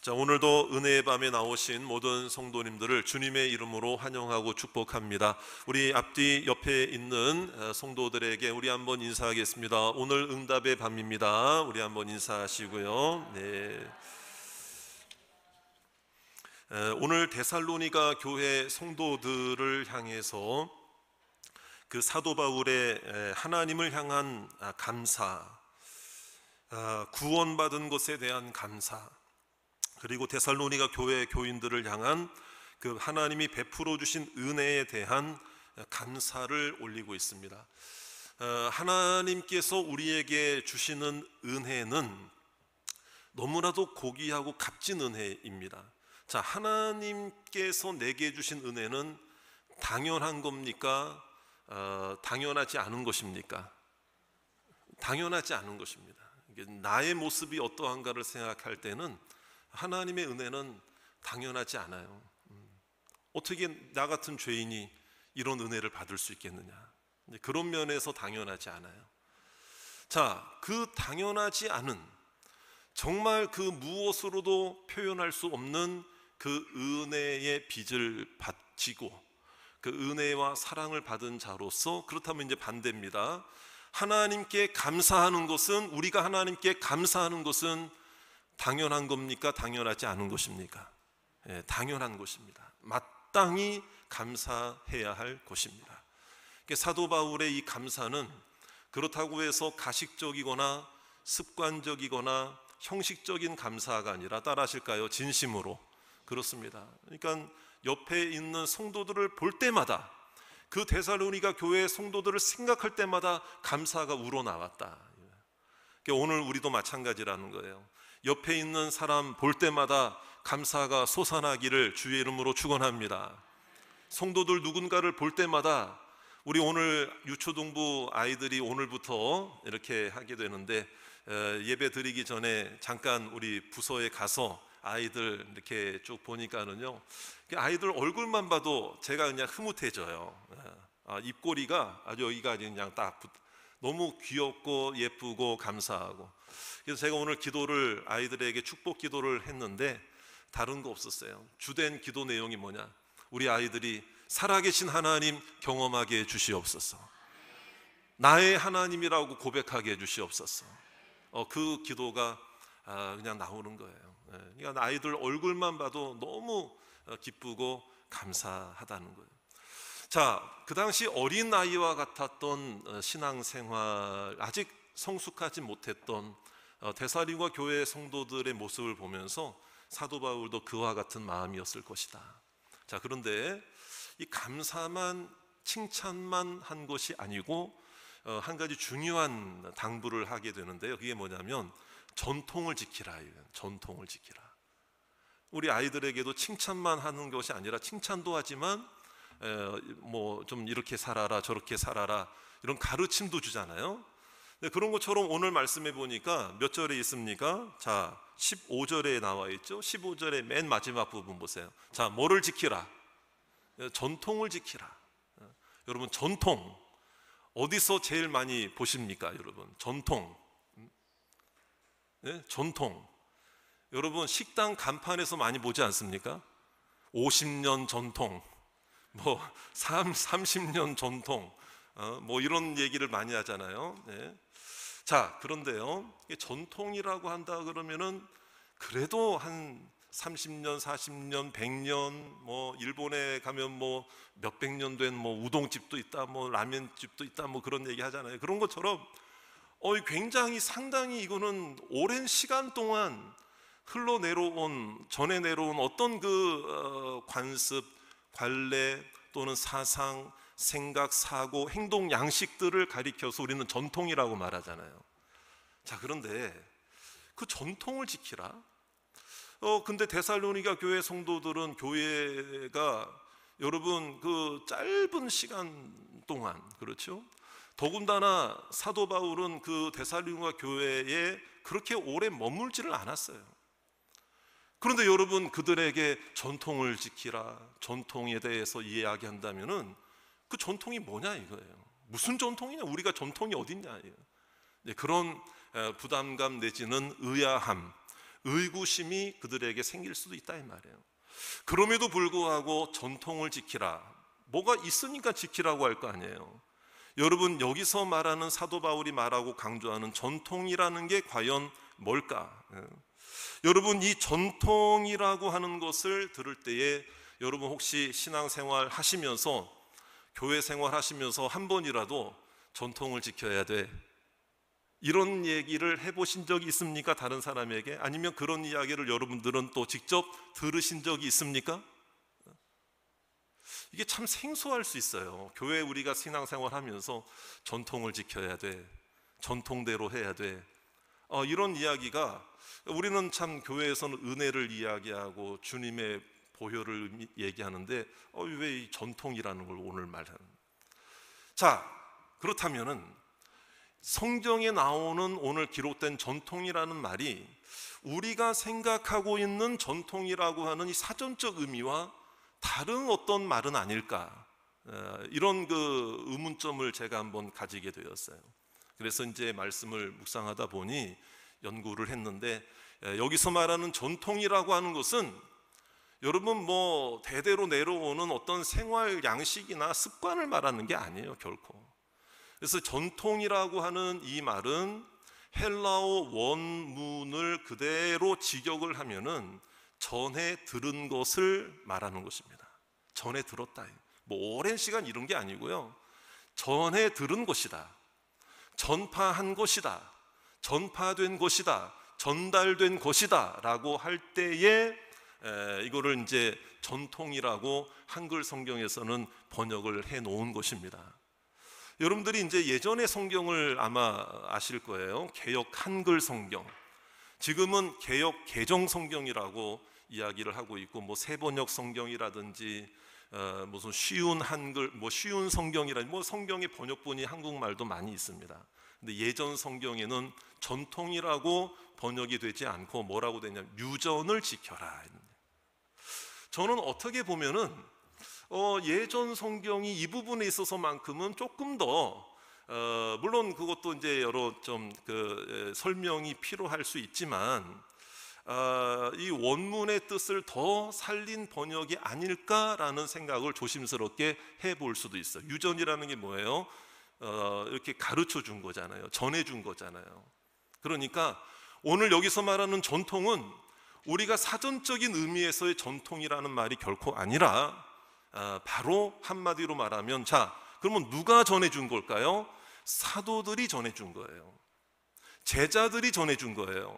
자, 오늘도 은혜의 밤에 나오신 모든 성도님들을 주님의 이름으로 환영하고 축복합니다. 우리 앞뒤 옆에 있는 성도들에게 우리 한번 인사하겠습니다. 오늘 응답의 밤입니다. 우리 한번 인사하시고요. 네. 오늘 데살로니가 교회 성도들을 향해서 그 사도 바울의 하나님을 향한 감사, 구원받은 것에 대한 감사, 그리고 데살로니가 교회 교인들을 향한 그 하나님이 베풀어 주신 은혜에 대한 감사를 올리고 있습니다. 하나님께서 우리에게 주시는 은혜는 너무나도 고귀하고 값진 은혜입니다. 자, 하나님께서 내게 주신 은혜는 당연한 겁니까? 당연하지 않은 것입니까? 당연하지 않은 것입니다. 나의 모습이 어떠한가를 생각할 때는 하나님의 은혜는 당연하지 않아요. 어떻게 나 같은 죄인이 이런 은혜를 받을 수 있겠느냐? 그런 면에서 당연하지 않아요. 자, 그 당연하지 않은, 정말 그 무엇으로도 표현할 수 없는 그 은혜의 빚을 바치고 그 은혜와 사랑을 받은 자로서, 그렇다면 이제 반대입니다. 하나님께 감사하는 것은, 우리가 하나님께 감사하는 것은 당연한 겁니까? 당연하지 않은 것입니까? 당연한 것입니다. 마땅히 감사해야 할 것입니다. 사도 바울의 이 감사는 그렇다고 해서 가식적이거나 습관적이거나 형식적인 감사가 아니라, 따라하실까요? 진심으로. 그렇습니다. 그러니까 옆에 있는 성도들을 볼 때마다, 그 데살로니가 교회 성도들을 생각할 때마다 감사가 우러나왔다. 오늘 우리도 마찬가지라는 거예요. 옆에 있는 사람 볼 때마다 감사가 솟아나기를 주의 이름으로 축원합니다. 성도들 누군가를 볼 때마다, 우리 오늘 유초동부 아이들이 오늘부터 이렇게 하게 되는데, 예배 드리기 전에 잠깐 우리 부서에 가서 아이들 이렇게 쭉 보니까는요, 아이들 얼굴만 봐도 제가 그냥 흐뭇해져요. 입꼬리가 아주 여기가 그냥 딱 너무 귀엽고 예쁘고 감사하고. 그래서 제가 오늘 기도를, 아이들에게 축복 기도를 했는데 다른 거 없었어요. 주된 기도 내용이 뭐냐? 우리 아이들이 살아계신 하나님 경험하게 해주시옵소서, 나의 하나님이라고 고백하게 해주시옵소서. 그 기도가 그냥 나오는 거예요. 그러니까 아이들 얼굴만 봐도 너무 기쁘고 감사하다는 거예요. 자, 그 당시 어린 아이와 같았던 신앙생활, 아직 성숙하지 못했던 데살로니가 교회 성도들의 모습을 보면서 사도 바울도 그와 같은 마음이었을 것이다. 자, 그런데 이 감사만, 칭찬만 한 것이 아니고 한 가지 중요한 당부를 하게 되는데요. 그게 뭐냐면 전통을 지키라. 전통을 지키라. 우리 아이들에게도 칭찬만 하는 것이 아니라, 칭찬도 하지만 뭐 좀 이렇게 살아라 저렇게 살아라 이런 가르침도 주잖아요. 그런 것처럼 오늘 말씀해 보니까 몇 절에 있습니까? 자, 15절에 나와 있죠. 15절의 맨 마지막 부분 보세요. 자, 뭐를 지키라? 전통을 지키라. 여러분, 전통 어디서 제일 많이 보십니까? 여러분, 전통. 네? 전통. 여러분, 식당 간판에서 많이 보지 않습니까? 50년 전통, 뭐 30년 전통, 뭐 이런 얘기를 많이 하잖아요. 네. 자, 그런데요, 전통이라고 한다 그러면은 그래도 한 30년, 40년, 100년, 뭐 일본에 가면 뭐 몇백 년 된 뭐 우동집도 있다, 뭐 라면집도 있다, 뭐 그런 얘기 하잖아요. 그런 것처럼 굉장히 상당히 이거는 오랜 시간 동안 흘러내려온, 전해 내려온 어떤 그 관습, 관례 또는 사상, 생각, 사고, 행동 양식들을 가리켜서 우리는 전통이라고 말하잖아요. 자, 그런데 그 전통을 지키라. 근데 데살로니가 교회 성도들은, 교회가 여러분 그 짧은 시간 동안, 그렇죠? 더군다나 사도 바울은 그 데살로니가 교회에 그렇게 오래 머물지를 않았어요. 그런데 여러분, 그들에게 전통을 지키라, 전통에 대해서 이야기한다면은 그 전통이 뭐냐 이거예요. 무슨 전통이냐? 우리가 전통이 어딨냐? 그런 부담감 내지는 의아함, 의구심이 그들에게 생길 수도 있다 이 말이에요. 그럼에도 불구하고 전통을 지키라. 뭐가 있으니까 지키라고 할 거 아니에요. 여러분, 여기서 말하는 사도 바울이 말하고 강조하는 전통이라는 게 과연 뭘까? 여러분, 이 전통이라고 하는 것을 들을 때에 여러분 혹시 신앙생활 하시면서, 교회 생활 하시면서 한 번이라도 전통을 지켜야 돼, 이런 얘기를 해보신 적이 있습니까? 다른 사람에게? 아니면 그런 이야기를 여러분들은 또 직접 들으신 적이 있습니까? 이게 참 생소할 수 있어요. 교회 우리가 신앙생활 하면서 전통을 지켜야 돼, 전통대로 해야 돼, 이런 이야기가, 우리는 참 교회에서는 은혜를 이야기하고 주님의 보혈을 얘기하는데 왜 이 전통이라는 걸 오늘 말하는? 자, 그렇다면은 성경에 나오는 오늘 기록된 전통이라는 말이 우리가 생각하고 있는 전통이라고 하는 이 사전적 의미와 다른 어떤 말은 아닐까, 이런 그 의문점을 제가 한번 가지게 되었어요. 그래서 이제 말씀을 묵상하다 보니 연구를 했는데, 여기서 말하는 전통이라고 하는 것은 여러분 뭐 대대로 내려오는 어떤 생활 양식이나 습관을 말하는 게 아니에요, 결코. 그래서 전통이라고 하는 이 말은 헬라어 원문을 그대로 직역을 하면은 전에 들은 것을 말하는 것입니다. 전에 들었다, 뭐 오랜 시간 이런 게 아니고요, 전에 들은 것이다, 전파한 것이다, 전파된 것이다, 전달된 것이다 라고 할 때에 이거를 이제 전통이라고 한글 성경에서는 번역을 해 놓은 것입니다. 여러분들이 이제 예전의 성경을 아마 아실 거예요. 개역 한글 성경, 지금은 개역 개정 성경이라고 이야기를 하고 있고, 뭐 새번역 성경이라든지 무슨 쉬운 한글, 뭐 쉬운 성경이라든지, 뭐 성경의 번역본이 한국말도 많이 있습니다. 근데 예전 성경에는 전통이라고 번역이 되지 않고 뭐라고 되냐면 유전을 지켜라. 저는 어떻게 보면은 예전 성경이 이 부분에 있어서만큼은 조금 더 물론 그것도 이제 여러 좀 설명이 필요할 수 있지만 이 원문의 뜻을 더 살린 번역이 아닐까라는 생각을 조심스럽게 해볼 수도 있어요. 유전이라는 게 뭐예요? 이렇게 가르쳐 준 거잖아요. 전해 준 거잖아요. 그러니까 오늘 여기서 말하는 전통은 우리가 사전적인 의미에서의 전통이라는 말이 결코 아니라 바로 한마디로 말하면, 자, 그러면 누가 전해준 걸까요? 사도들이 전해준 거예요. 제자들이 전해준 거예요.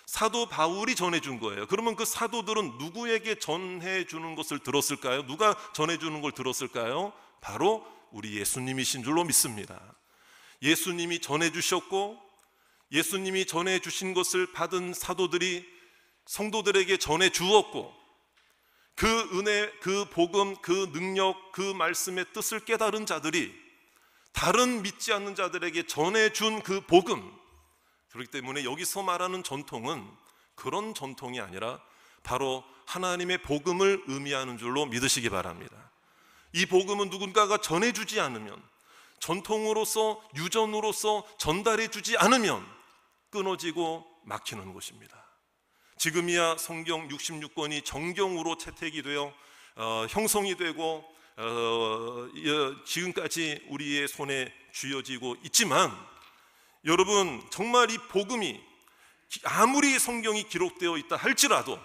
사도 바울이 전해준 거예요. 그러면 그 사도들은 누구에게 전해주는 것을 들었을까요? 누가 전해주는 걸 들었을까요? 바로 우리 예수님이신 줄로 믿습니다. 예수님이 전해주셨고, 예수님이 전해주신 것을 받은 사도들이 성도들에게 전해 주었고, 그 은혜, 그 복음, 그 능력, 그 말씀의 뜻을 깨달은 자들이 다른 믿지 않는 자들에게 전해준 그 복음, 그렇기 때문에 여기서 말하는 전통은 그런 전통이 아니라 바로 하나님의 복음을 의미하는 줄로 믿으시기 바랍니다. 이 복음은 누군가가 전해주지 않으면, 전통으로서 유전으로서 전달해주지 않으면 끊어지고 막히는 것입니다. 지금이야 성경 66권이 정경으로 채택이 되어 형성이 되고 지금까지 우리의 손에 쥐어지고 있지만, 여러분 정말 이 복음이 아무리 성경이 기록되어 있다 할지라도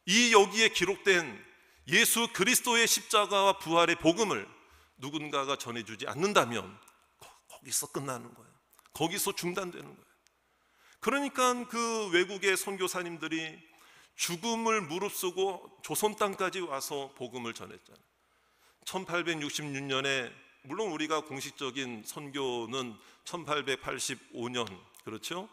이 여기에 기록된 예수 그리스도의 십자가와 부활의 복음을 누군가가 전해주지 않는다면 거기서 끝나는 거예요. 거기서 중단되는 거예요. 그러니까 그 외국의 선교사님들이 죽음을 무릅쓰고 조선 땅까지 와서 복음을 전했잖아요. 1866년에, 물론 우리가 공식적인 선교는 1885년, 그렇죠?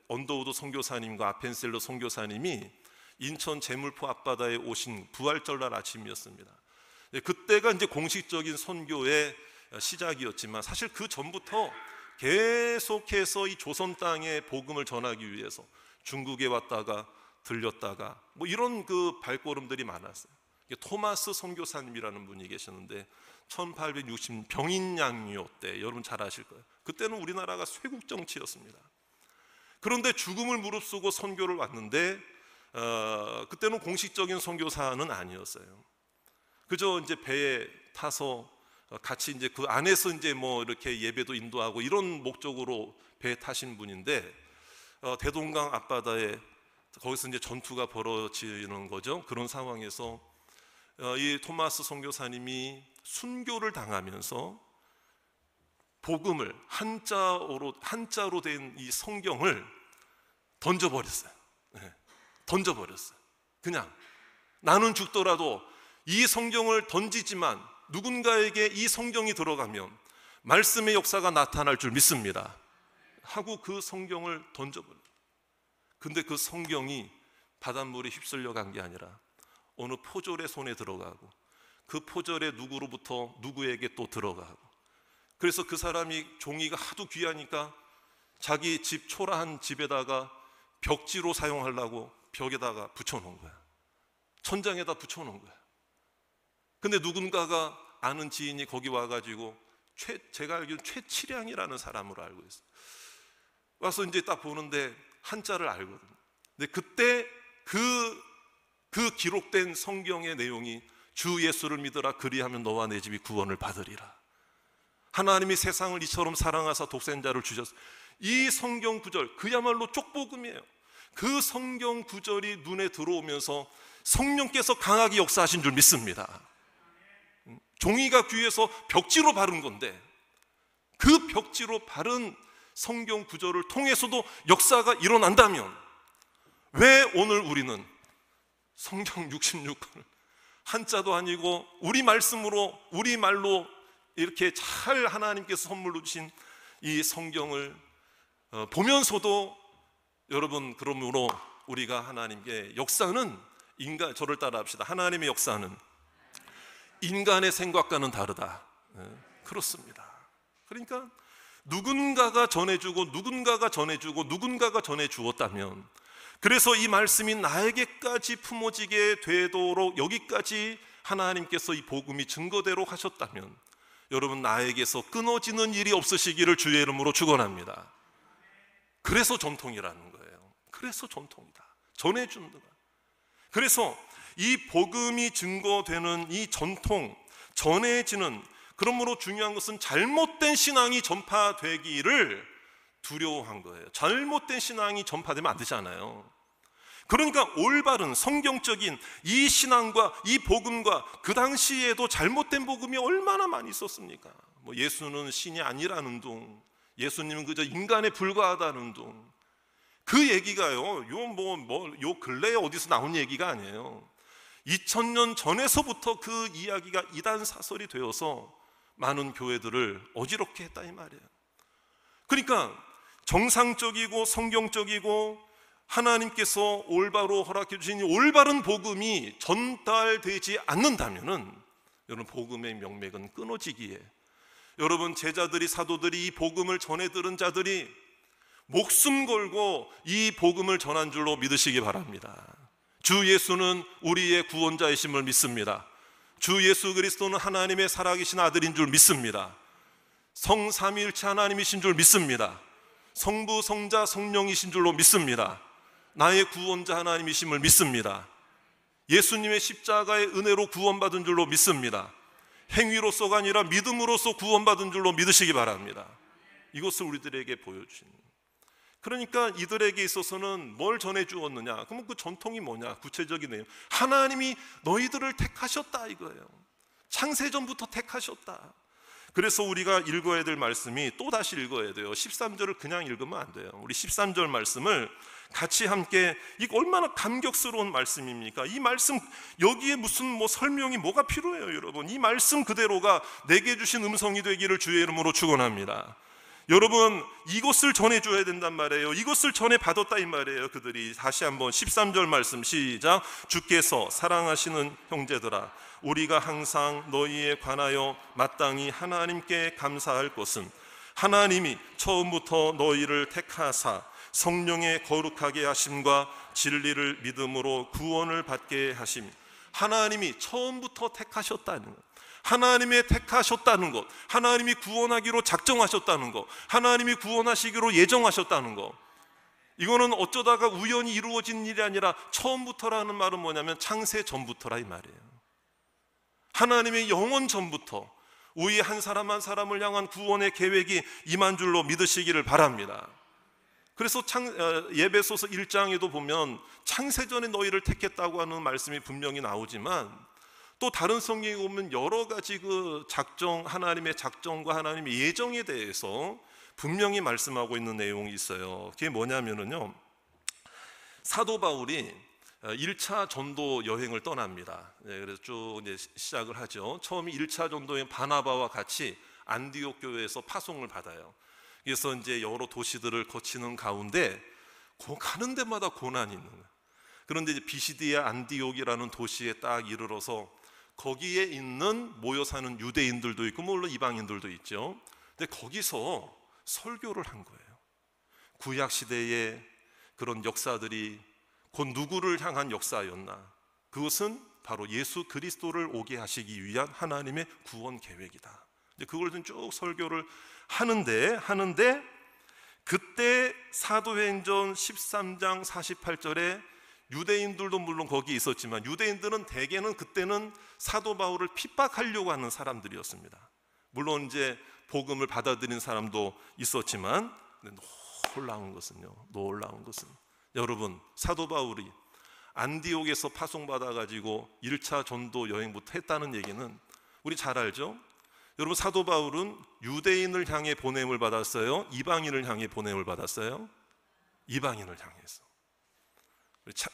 언더우드 선교사님과 아펜셀러 선교사님이 인천 제물포 앞바다에 오신 부활절날 아침이었습니다. 그때가 이제 공식적인 선교의 시작이었지만, 사실 그 전부터 계속해서 이 조선 땅에 복음을 전하기 위해서 중국에 왔다가 들렸다가 뭐 이런 그 발걸음들이 많았어요. 토마스 선교사님이라는 분이 계셨는데 1860 병인양요 때, 여러분 잘 아실 거예요. 그때는 우리나라가 쇄국 정치였습니다. 그런데 죽음을 무릅쓰고 선교를 왔는데 그때는 공식적인 선교사는 아니었어요. 그저 이제 배에 타서 같이 이제 그 안에서 이제 뭐 이렇게 예배도 인도하고 이런 목적으로 배에 타신 분인데 대동강 앞바다에 거기서 이제 전투가 벌어지는 거죠. 그런 상황에서 이 토마스 선교사님이 순교를 당하면서 복음을 한자로 된 이 성경을 던져버렸어요. 네, 던져버렸어요. 그냥 나는 죽더라도 이 성경을 던지지만 누군가에게 이 성경이 들어가면 말씀의 역사가 나타날 줄 믿습니다 하고 그 성경을 던져버려요. 근데 그 성경이 바닷물에 휩쓸려 간 게 아니라 어느 포졸의 손에 들어가고 그 포졸의 누구로부터 누구에게 또 들어가고, 그래서 그 사람이 종이가 하도 귀하니까 자기 집 초라한 집에다가 벽지로 사용하려고 벽에다가 붙여놓은 거야. 천장에다 붙여놓은 거야. 근데 누군가가 아는 지인이 거기 와가지고 제가 알기로는 최치량이라는 사람으로 알고 있어요. 와서 이제 딱 보는데 한자를 알거든요. 근데 그때 그 기록된 성경의 내용이 주 예수를 믿으라 그리하면 너와 내 집이 구원을 받으리라. 하나님이 세상을 이처럼 사랑하사 독생자를 주셨어. 이 성경 구절 그야말로 쪽복음이에요. 그 성경 구절이 눈에 들어오면서 성령께서 강하게 역사하신 줄 믿습니다. 종이가 귀해서 벽지로 바른 건데 그 벽지로 바른 성경 구절을 통해서도 역사가 일어난다면 왜 오늘 우리는 성경 66권을 한자도 아니고 우리 말씀으로 우리말로 이렇게 잘 하나님께서 선물로 주신 이 성경을 보면서도 여러분, 그러므로 우리가 하나님께 역사는 저를 따라 합시다. 하나님의 역사는 인간의 생각과는 다르다. 그렇습니다. 그러니까 누군가가 전해주고 누군가가 전해주고 누군가가 전해주었다면, 그래서 이 말씀이 나에게까지 품어지게 되도록 여기까지 하나님께서 이 복음이 증거대로 하셨다면 여러분, 나에게서 끊어지는 일이 없으시기를 주의 이름으로 축원합니다. 그래서 전통이라는 거예요. 그래서 전통이다. 전해주는 거야. 그래서 이 복음이 증거되는 이 전통, 전해지는, 그러므로 중요한 것은 잘못된 신앙이 전파되기를 두려워한 거예요. 잘못된 신앙이 전파되면 안 되잖아요. 그러니까 올바른 성경적인 이 신앙과 이 복음과 그 당시에도 잘못된 복음이 얼마나 많이 있었습니까? 뭐 예수는 신이 아니라는 둥, 예수님은 그저 인간에 불과하다는 둥, 그 얘기가요, 요 근래에 어디서 나온 얘기가 아니에요. 2000년 전에서부터 그 이야기가 이단 사설이 되어서 많은 교회들을 어지럽게 했다 이 말이에요. 그러니까 정상적이고 성경적이고 하나님께서 올바로 허락해 주신 올바른 복음이 전달되지 않는다면은 여러분, 복음의 명맥은 끊어지기에, 여러분, 제자들이, 사도들이 이 복음을 전해 들은 자들이 목숨 걸고 이 복음을 전한 줄로 믿으시기 바랍니다. 주 예수는 우리의 구원자이심을 믿습니다. 주 예수 그리스도는 하나님의 살아계신 아들인 줄 믿습니다. 성삼위일체 하나님이신 줄 믿습니다. 성부, 성자, 성령이신 줄로 믿습니다. 나의 구원자 하나님이심을 믿습니다. 예수님의 십자가의 은혜로 구원받은 줄로 믿습니다. 행위로서가 아니라 믿음으로써 구원받은 줄로 믿으시기 바랍니다. 이것을 우리들에게 보여주신, 그러니까 이들에게 있어서는 뭘 전해주었느냐? 그러면 그 전통이 뭐냐? 구체적인 내용, 하나님이 너희들을 택하셨다 이거예요. 창세전부터 택하셨다. 그래서 우리가 읽어야 될 말씀이 또 다시 읽어야 돼요. 13절을 그냥 읽으면 안 돼요. 우리 13절 말씀을 같이 함께, 이거 얼마나 감격스러운 말씀입니까? 이 말씀, 여기에 무슨 설명이 뭐가 필요해요 여러분. 이 말씀 그대로가 내게 주신 음성이 되기를 주의 이름으로 축원합니다. 여러분, 이것을 전해줘야 된단 말이에요. 이것을 전해 받았다 이 말이에요. 그들이 다시 한번 13절 말씀 시작. 주께서 사랑하시는 형제들아, 우리가 항상 너희에 관하여 마땅히 하나님께 감사할 것은 하나님이 처음부터 너희를 택하사 성령의 거룩하게 하심과 진리를 믿음으로 구원을 받게 하심. 하나님이 처음부터 택하셨다는 것, 하나님의 택하셨다는 것, 하나님이 구원하기로 작정하셨다는 것, 하나님이 구원하시기로 예정하셨다는 것, 이거는 어쩌다가 우연히 이루어진 일이 아니라 처음부터라는 말은 뭐냐면 창세 전부터라 이 말이에요. 하나님의 영원 전부터 우리 한 사람 한 사람을 향한 구원의 계획이 임한 줄로 믿으시기를 바랍니다. 그래서 예배소서 1장에도 보면 창세전에 너희를 택했다고 하는 말씀이 분명히 나오지만 또 다른 성경에 보면 여러 가지 하나님의 작정과 하나님의 예정에 대해서 분명히 말씀하고 있는 내용이 있어요. 그게 뭐냐면요, 사도 바울이 1차 전도 여행을 떠납니다. 그래서 쭉 이제 시작을 하죠. 처음에 1차 전도여행 바나바와 같이 안디옥 교회에서 파송을 받아요. 그래서 이제 여러 도시들을 거치는 가운데 가는 데마다 고난이 있는 거예요. 그런데 이제 비시디아 안디옥이라는 도시에 딱 이르러서 거기에 있는 모여 사는 유대인들도 있고 물론 이방인들도 있죠. 근데 거기서 설교를 한 거예요. 구약 시대의 그런 역사들이 곧 누구를 향한 역사였나? 그것은 바로 예수 그리스도를 오게 하시기 위한 하나님의 구원 계획이다. 이제 그걸 쭉 설교를 하는데 그때 사도행전 13장 48절에 유대인들도 물론 거기 있었지만 유대인들은 대개는 그때는 사도 바울을 핍박하려고 하는 사람들이었습니다. 물론 이제 복음을 받아들인 사람도 있었지만 놀라운 것은 여러분, 사도 바울이 안디옥에서 파송받아가지고 1차 전도 여행부터 했다는 얘기는 우리 잘 알죠? 여러분, 사도 바울은 유대인을 향해 보냄을 받았어요? 이방인을 향해 보냄을 받았어요? 이방인을 향해서.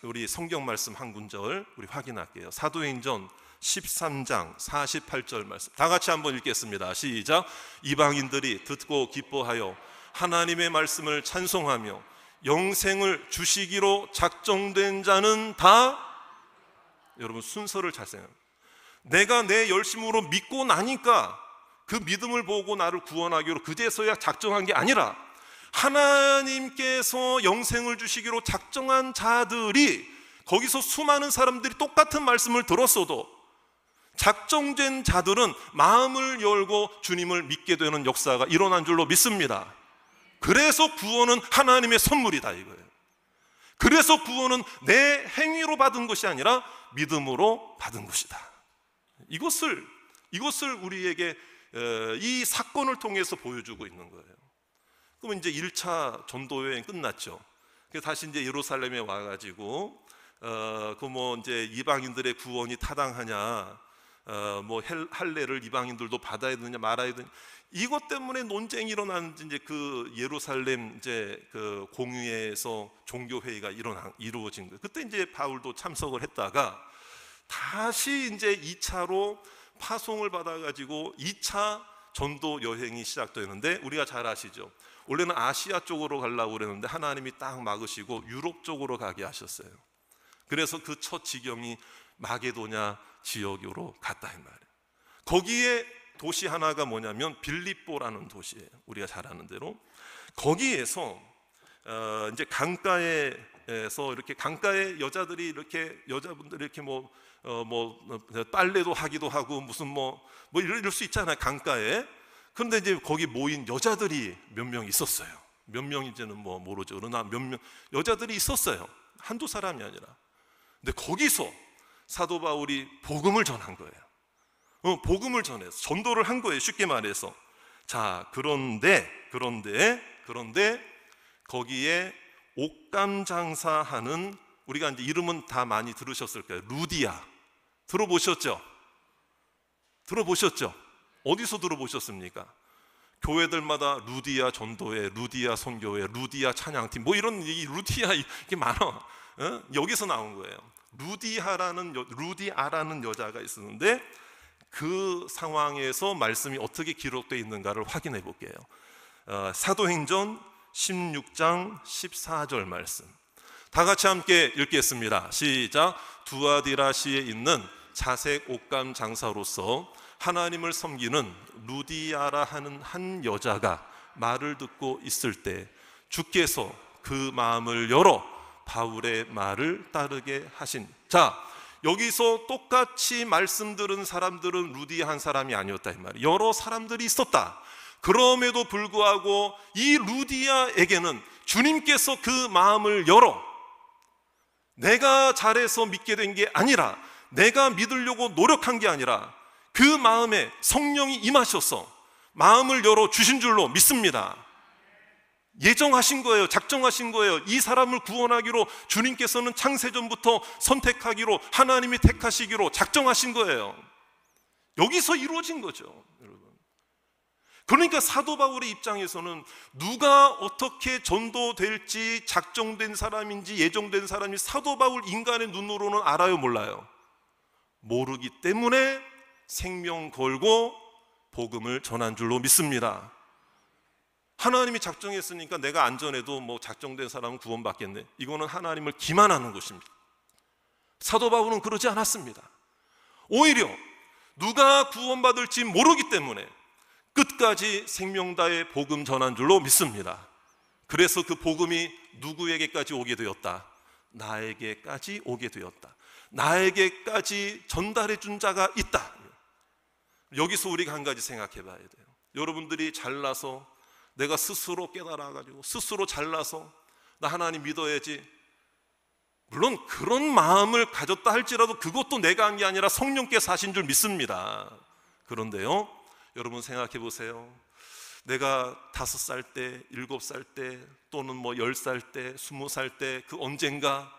우리 성경 말씀 한 군절 우리 확인할게요. 사도행전 13장 48절 말씀 다 같이 한번 읽겠습니다. 시작. 이방인들이 듣고 기뻐하여 하나님의 말씀을 찬송하며 영생을 주시기로 작정된 자는 다, 여러분 순서를 잘 생각해요. 내가 내 열심으로 믿고 나니까 그 믿음을 보고 나를 구원하기로 그제서야 작정한 게 아니라 하나님께서 영생을 주시기로 작정한 자들이, 거기서 수많은 사람들이 똑같은 말씀을 들었어도 작정된 자들은 마음을 열고 주님을 믿게 되는 역사가 일어난 줄로 믿습니다. 그래서 구원은 하나님의 선물이다 이거예요. 그래서 구원은 내 행위로 받은 것이 아니라 믿음으로 받은 것이다. 이것을 우리에게 이 사건을 통해서 보여주고 있는 거예요. 그러면 이제 1차 전도 여행 끝났죠. 그래서 다시 이제 예루살렘에 와가지고 이제 이방인들의 구원이 타당하냐, 할례를 이방인들도 받아야 되느냐 말아야 되느냐, 이것 때문에 논쟁이 일어난 이제 그 예루살렘 이제 그 공회에서 종교 회의가 이루어진 거예요. 그때 이제 바울도 참석을 했다가 다시 이제 2차로 파송을 받아가지고 2차 전도 여행이 시작되는데, 우리가 잘 아시죠? 원래는 아시아 쪽으로 가려고 그랬는데 하나님이 딱 막으시고 유럽 쪽으로 가게 하셨어요. 그래서 그 첫 지경이 마게도냐 지역으로 갔다 이 말이에요. 거기에 도시 하나가 뭐냐면 빌립보라는 도시예요. 우리가 잘 아는 대로 거기에서 이제 강가에서 이렇게 강가에 여자분들이 이렇게 빨래도 하기도 하고 무슨 이럴 수 있잖아요, 강가에. 그런데 이제 거기 모인 여자들이 몇 명 있었어요. 몇 명인지는 모르죠. 그러나 몇 명 여자들이 있었어요. 한두 사람이 아니라. 근데 거기서 사도 바울이 복음을 전한 거예요. 복음을 전해서 전도를 한 거예요, 쉽게 말해서. 자, 그런데 거기에 옷감 장사하는, 우리가 이제 이름은 다 많이 들으셨을 거예요. 루디아. 들어보셨죠? 어디서 들어보셨습니까? 교회들마다 루디아 전도회, 루디아 선교회, 루디아 찬양팀, 이런 이 루디아 이게 많아. 여기서 나온 거예요. 루디아라는 여자가 있었는데 그 상황에서 말씀이 어떻게 기록되어 있는가를 확인해 볼게요. 사도행전 16장 14절 말씀 다 같이 함께 읽겠습니다. 시작. 두아디라시에 있는 자색 옷감 장사로서 하나님을 섬기는 루디아라 하는 한 여자가 말을 듣고 있을 때 주께서 그 마음을 열어 바울의 말을 따르게 하신. 자, 여기서 똑같이 말씀 들은 사람들은 루디아 한 사람이 아니었다 이 말이에요. 여러 사람들이 있었다. 그럼에도 불구하고 이 루디아에게는 주님께서 그 마음을 열어 내가 잘해서 믿게 된 게 아니라, 내가 믿으려고 노력한 게 아니라 그 마음에 성령이 임하셔서 마음을 열어 주신 줄로 믿습니다. 예정하신 거예요. 작정하신 거예요. 이 사람을 구원하기로 주님께서는 창세전부터 선택하기로, 하나님이 택하시기로 작정하신 거예요. 여기서 이루어진 거죠, 여러분. 그러니까 사도 바울의 입장에서는 누가 어떻게 전도될지 작정된 사람인지 예정된 사람이 사도 바울 인간의 눈으로는 알아요, 몰라요? 모르기 때문에 생명 걸고 복음을 전한 줄로 믿습니다. 하나님이 작정했으니까 내가 안전해도 뭐 작정된 사람은 구원받겠네, 이거는 하나님을 기만하는 것입니다. 사도 바울은 그러지 않았습니다. 오히려 누가 구원받을지 모르기 때문에 끝까지 생명 다해 복음 전한 줄로 믿습니다. 그래서 그 복음이 누구에게까지 오게 되었다? 나에게까지 오게 되었다. 나에게까지 전달해 준 자가 있다. 여기서 우리가 한 가지 생각해 봐야 돼요. 여러분들이 잘나서, 내가 스스로 깨달아가지고 스스로 잘나서 나 하나님 믿어야지, 물론 그런 마음을 가졌다 할지라도 그것도 내가 한 게 아니라 성령께서 하신 줄 믿습니다. 그런데요, 여러분 생각해 보세요. 내가 5살 때, 7살 때, 또는 뭐 10살 때, 20살 때 그 언젠가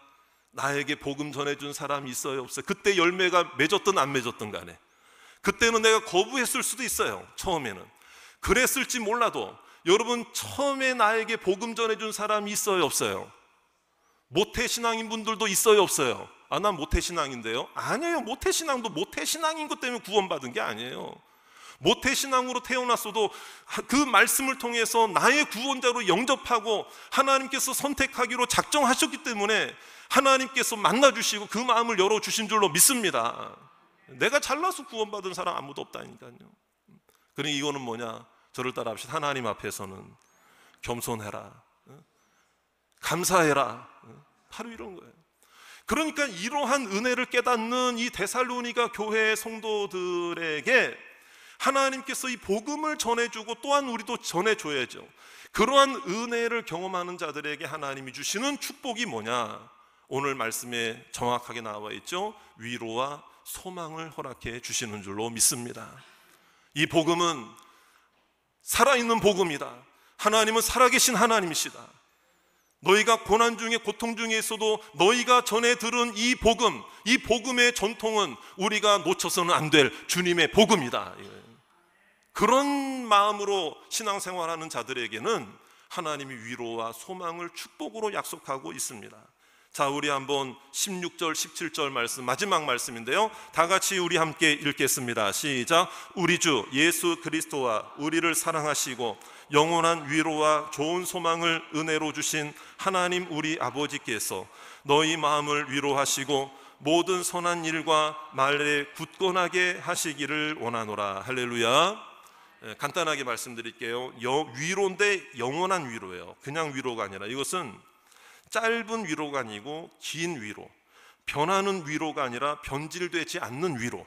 나에게 복음 전해준 사람이 있어요, 없어요? 그때 열매가 맺었든 안 맺었든 간에 그때는 내가 거부했을 수도 있어요. 처음에는 그랬을지 몰라도 여러분, 처음에 나에게 복음 전해준 사람이 있어요, 없어요? 모태신앙인 분들도 있어요, 없어요? 아, 난 모태신앙인데요. 아니에요. 모태신앙도 모태신앙인 것 때문에 구원받은 게 아니에요. 모태신앙으로 태어났어도 그 말씀을 통해서 나의 구원자로 영접하고 하나님께서 선택하기로 작정하셨기 때문에 하나님께서 만나주시고 그 마음을 열어주신 줄로 믿습니다. 내가 잘나서 구원받은 사람 아무도 없다니까요. 그러니 이거는 뭐냐? 저를 따라 합시다. 하나님 앞에서는 겸손해라, 감사해라, 바로 이런 거예요. 그러니까 이러한 은혜를 깨닫는 이 데살로니가 교회 성도들에게 하나님께서 이 복음을 전해주고 또한 우리도 전해줘야죠. 그러한 은혜를 경험하는 자들에게 하나님이 주시는 축복이 뭐냐? 오늘 말씀에 정확하게 나와 있죠. 위로와 소망을 허락해 주시는 줄로 믿습니다. 이 복음은 살아있는 복음이다. 하나님은 살아계신 하나님이시다. 너희가 고난 중에, 고통 중에 있어도 너희가 전해 들은 이 복음, 이 복음의 전통은 우리가 놓쳐서는 안 될 주님의 복음이다. 그런 마음으로 신앙생활하는 자들에게는 하나님이 위로와 소망을 축복으로 약속하고 있습니다. 자, 우리 한번 16절, 17절 말씀, 마지막 말씀인데요, 다 같이 우리 함께 읽겠습니다. 시작. 우리 주 예수 그리스도와 우리를 사랑하시고 영원한 위로와 좋은 소망을 은혜로 주신 하나님 우리 아버지께서 너희 마음을 위로하시고 모든 선한 일과 말에 굳건하게 하시기를 원하노라. 할렐루야. 간단하게 말씀드릴게요. 위로인데 영원한 위로예요. 그냥 위로가 아니라 이것은 짧은 위로가 아니고 긴 위로, 변하는 위로가 아니라 변질되지 않는 위로.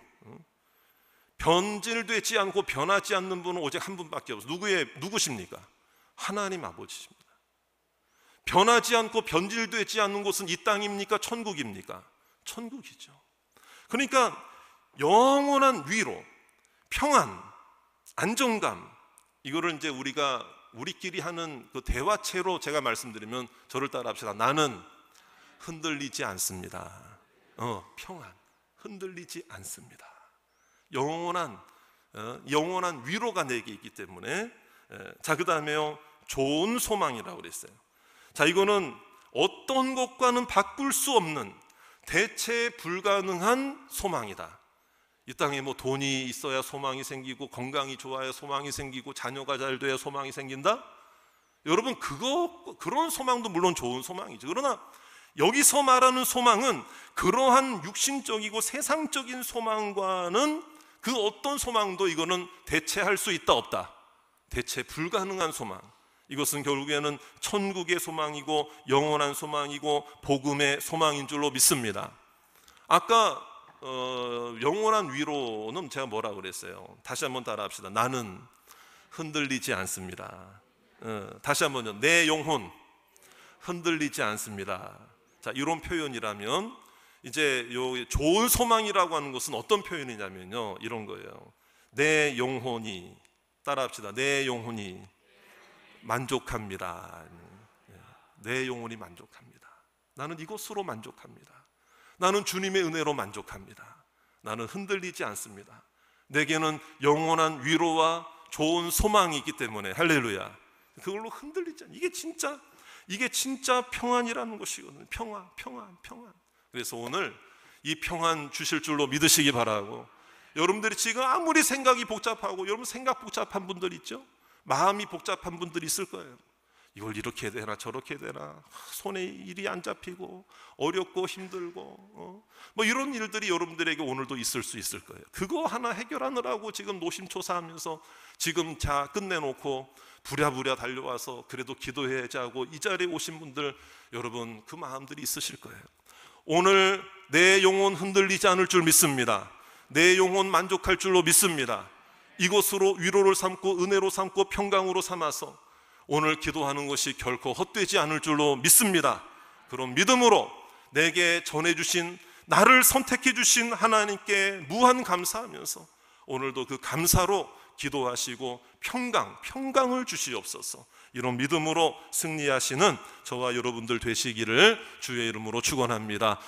변질되지 않고 변하지 않는 분은 오직 한 분밖에 없어요. 누구십니까? 하나님 아버지십니다. 변하지 않고 변질되지 않는 곳은 이 땅입니까? 천국입니까? 천국이죠. 그러니까 영원한 위로, 평안, 안정감, 이거를 이제 우리끼리 하는 그 대화체로 제가 말씀드리면 저를 따라 합시다. 나는 흔들리지 않습니다. 평안, 흔들리지 않습니다. 영원한 위로가 내게 있기 때문에. 자, 그 다음에요, 좋은 소망이라고 그랬어요. 자, 이거는 어떤 것과는 바꿀 수 없는 대체 불가능한 소망이다. 이 땅에 뭐 돈이 있어야 소망이 생기고 건강이 좋아야 소망이 생기고 자녀가 잘 돼야 소망이 생긴다? 여러분, 그런 소망도 물론 좋은 소망이죠. 그러나 여기서 말하는 소망은 그러한 육신적이고 세상적인 소망과는 그 어떤 소망도 이거는 대체할 수 있다 없다? 대체 불가능한 소망. 이것은 결국에는 천국의 소망이고 영원한 소망이고 복음의 소망인 줄로 믿습니다. 아까 영원한 위로는 제가 뭐라고 그랬어요? 다시 한번 따라 합시다. 나는 흔들리지 않습니다. 다시 한번요. 내 영혼 흔들리지 않습니다. 자, 이런 표현이라면 이제 요 좋은 소망이라고 하는 것은 어떤 표현이냐면요, 이런 거예요. 내 영혼이, 따라합시다. 내 영혼이 만족합니다. 내 영혼이 만족합니다. 나는 이것으로 만족합니다. 나는 주님의 은혜로 만족합니다. 나는 흔들리지 않습니다. 내게는 영원한 위로와 좋은 소망이 있기 때문에, 할렐루야, 그걸로 흔들리지 않아요. 이게 진짜 평안이라는 것이거든요. 평안. 그래서 오늘 이 평안 주실 줄로 믿으시기 바라고, 여러분들이 지금 아무리 생각이 복잡하고, 여러분 생각 복잡한 분들 있죠? 마음이 복잡한 분들이 있을 거예요. 이걸 이렇게 해야 되나 저렇게 해야 되나, 손에 일이 안 잡히고 어렵고 힘들고 뭐 이런 일들이 여러분들에게 오늘도 있을 수 있을 거예요. 그거 하나 해결하느라고 지금 노심초사하면서 지금 자 끝내놓고 부랴부랴 달려와서 그래도 기도해야지 하고 이 자리에 오신 분들, 여러분 그 마음들이 있으실 거예요. 오늘 내 영혼 흔들리지 않을 줄 믿습니다. 내 영혼 만족할 줄로 믿습니다. 이것으로 위로를 삼고 은혜로 삼고 평강으로 삼아서 오늘 기도하는 것이 결코 헛되지 않을 줄로 믿습니다. 그런 믿음으로 내게 전해주신, 나를 선택해 주신 하나님께 무한 감사하면서 오늘도 그 감사로 기도하시고 평강을 주시옵소서. 이런 믿음으로 승리하시는 저와 여러분들 되시기를 주의 이름으로 축원합니다.